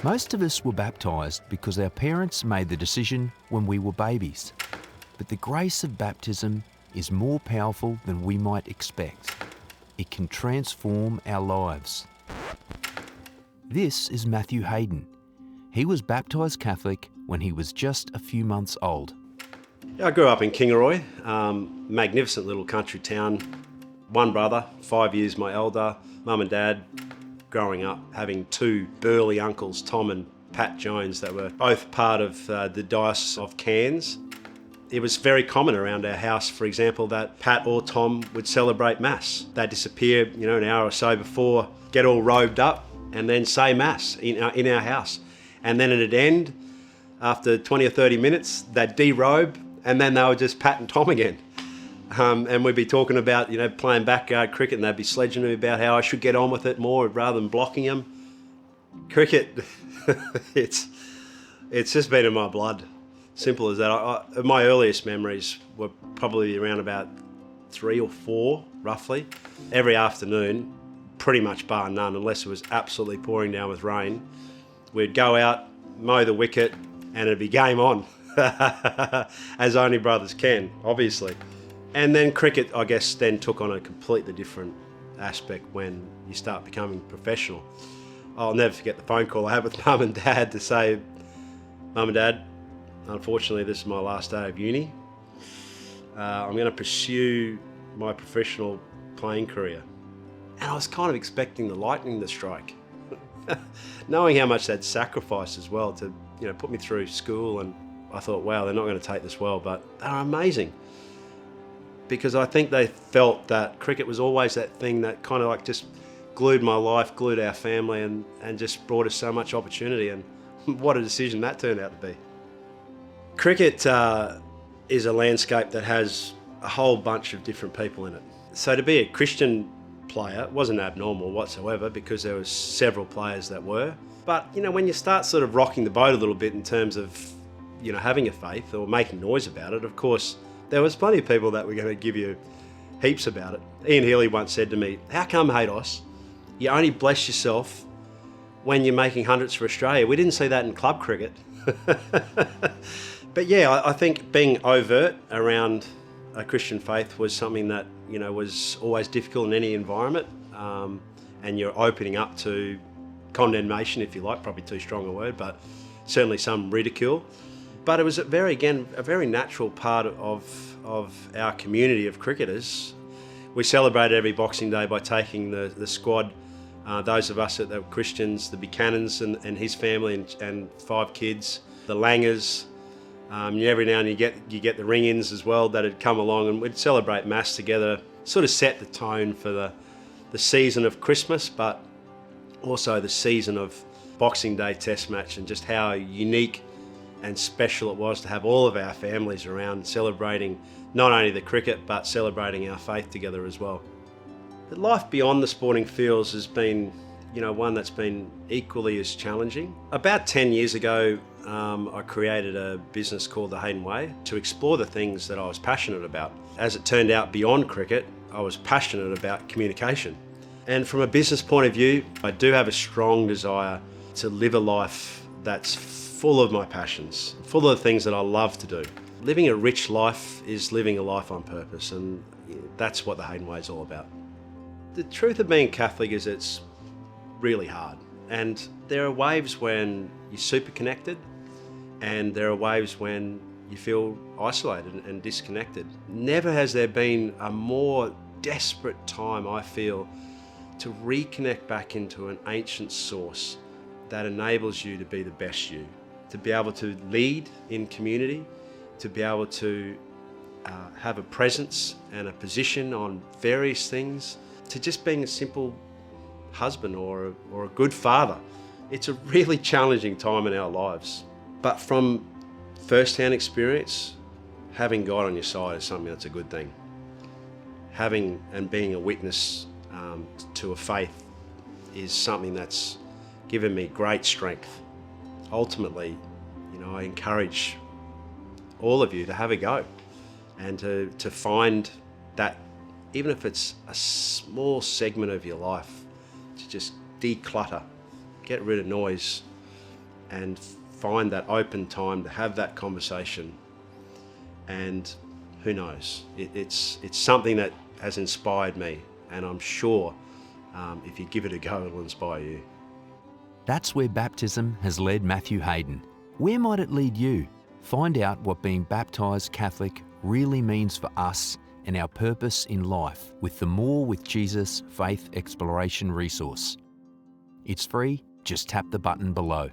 Most of us were baptised because our parents made the decision when we were babies. But the grace of baptism is more powerful than we might expect. It can transform our lives. This is Matthew Hayden. He was baptised Catholic when he was just a few months old. I grew up in Kingaroy, magnificent little country town. One brother, 5 years my elder, mum and dad. Growing up, having two burly uncles, Tom and Pat Jones, that were both part of the Diocese of Cairns. It was very common around our house, for example, that Pat or Tom would celebrate Mass. They'd disappear, an hour or so before, get all robed up, and then say Mass in our house. And then it'd end after 20 or 30 minutes, they'd derobe, and then they were just Pat and Tom again. And we'd be talking about, playing backyard cricket, and they'd be sledging me about how I should get on with it more rather than blocking them. Cricket, it's just been in my blood. Simple as that. My earliest memories were probably around about 3 or 4, roughly. Every afternoon, pretty much bar none, unless it was absolutely pouring down with rain, we'd go out, mow the wicket, and it'd be game on, as only brothers can, obviously. And then cricket, I guess, then took on a completely different aspect when you start becoming professional. I'll never forget the phone call I had with Mum and Dad to say, Mum and Dad, unfortunately this is my last day of uni. I'm going to pursue my professional playing career. And I was kind of expecting the lightning to strike, knowing how much they'd sacrificed as well to put me through school. And I thought, wow, they're not going to take this well, but they're amazing. Because I think they felt that cricket was always that thing that kind of like just glued my life, glued our family, and just brought us so much opportunity. And what a decision that turned out to be. Cricket is a landscape that has a whole bunch of different people in it. So to be a Christian player wasn't abnormal whatsoever, because there were several players that were. But when you start sort of rocking the boat a little bit in terms of having a faith or making noise about it, of course, there was plenty of people that were going to give you heaps about it. Ian Healy once said to me, how come, Haydos, you only bless yourself when you're making hundreds for Australia? We didn't see that in club cricket. But yeah, I think being overt around a Christian faith was something that, was always difficult in any environment. And you're opening up to condemnation, if you like, probably too strong a word, but certainly some ridicule. But it was a very natural part of our community of cricketers. We celebrated every Boxing Day by taking the squad, those of us that were Christians, the Buchanans and his family and 5 kids, the Langers. Every now and then you get the ring-ins as well that had come along, and we'd celebrate Mass together, sort of set the tone for the season of Christmas, but also the season of Boxing Day Test match, and just how unique and special it was to have all of our families around celebrating not only the cricket but celebrating our faith together as well. But life beyond the sporting fields has been, one that's been equally as challenging. About 10 years ago, I created a business called the Hayden Way to explore the things that I was passionate about. As it turned out, beyond cricket, I was passionate about communication. And from a business point of view, I do have a strong desire to live a life that's full of my passions, full of the things that I love to do. Living a rich life is living a life on purpose, and that's what the Hayden Way is all about. The truth of being Catholic is it's really hard, and there are waves when you're super connected, and there are waves when you feel isolated and disconnected. Never has there been a more desperate time, I feel, to reconnect back into an ancient source that enables you to be the best you, to be able to lead in community, to be able to have a presence and a position on various things, to just being a simple husband or a good father. It's a really challenging time in our lives. But from first-hand experience, having God on your side is something that's a good thing. Having and being a witness to a faith is something that's given me great strength. Ultimately, I encourage all of you to have a go and to find that, even if it's a small segment of your life, to just declutter, get rid of noise, and find that open time to have that conversation. And who knows, it's something that has inspired me, and I'm sure if you give it a go, it'll inspire you. That's where baptism has led Matthew Hayden. Where might it lead you? Find out what being baptised Catholic really means for us and our purpose in life with the More with Jesus Faith Exploration resource. It's free, just tap the button below.